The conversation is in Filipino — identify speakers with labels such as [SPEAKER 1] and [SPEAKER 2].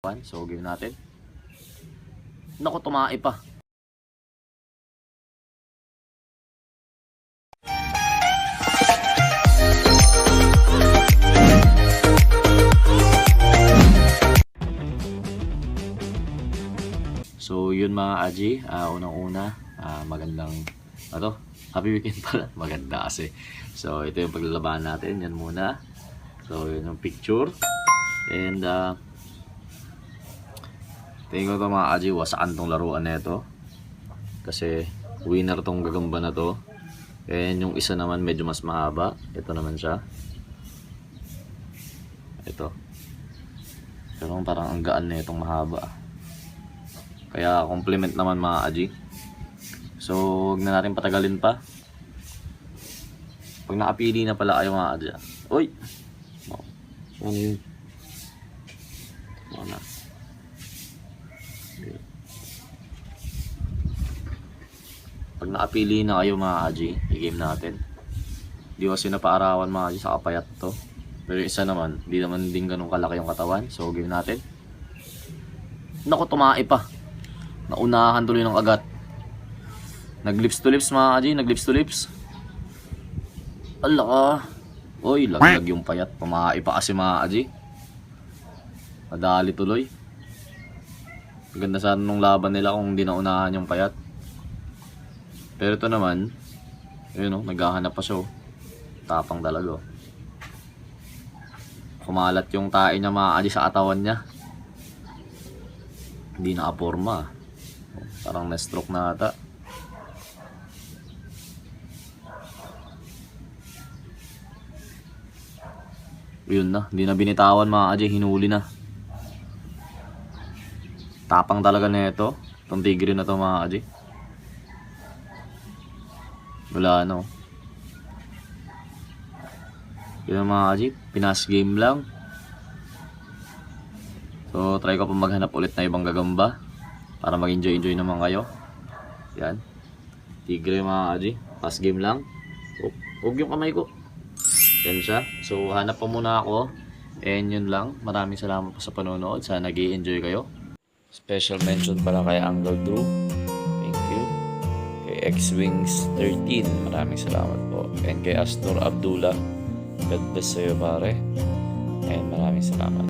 [SPEAKER 1] So, game natin. Naku, tumae pa. So, yun mga Aji. Unang-una, magandang, happy weekend pala. Maganda kasi. So, ito yung paglalabanan natin. Yan muna. So, yun yung picture. And, tingin ko ito mga Aji, wasaan tong laruan na ito. Kasi winner tong gagamba na to. And yung isa naman medyo mas mahaba. Ito naman siya. Ito. Pero parang ang gaan na itong mahaba. Kaya compliment naman mga Aji. So huwag na natin patagalin pa. Pag nakapili na pala kayo mga Aji. Uy! Ano yun? Ano na? Pag nakapili na kayo mga Aji, i-game natin. Di kasi napaarawan mga Aji sa kapayat to. Pero isa naman, di naman din ganun kalaki yung katawan. So game natin. Naku, tumae pa. Naunahan tuloy ng agat. Nag-lips to lips mga Aji, nag-lips to lips. Ala ka. Uy, laglag yung payat. Pumae pa kasi mga Aji. Madali tuloy. Maganda sana nung laban nila kung di naunahan yung payat. Pero ito naman, yun o, naghahanap pa siya o. Tapang talaga o. Kumalat yung tae niya mga Aji sa katawan niya. Hindi nakaporma. Parang na-stroke na ata. Yun na, hindi na binitawan mga Aji, hinuli na. Tapang talaga na ito. Itong tigre na to mga Aji. Wala no. Yun mga Aji, pinas game lang. So try ko pa maghanap ulit na ibang gagamba para mag-enjoy naman kayo. Yan. Tigre mga Aji, pass game lang. Huwag yung kamay ko. Yan siya. So hanap pa muna ako. And yun lang. Maraming salamat po sa panonood. Sana nag-i-enjoy kayo. Special mention pala kay Uncle Drew. Thank you. Kay X-Wings 13, maraming salamat po. And kay Astor Abdullah, God bless sa'yo pare. And maraming salamat.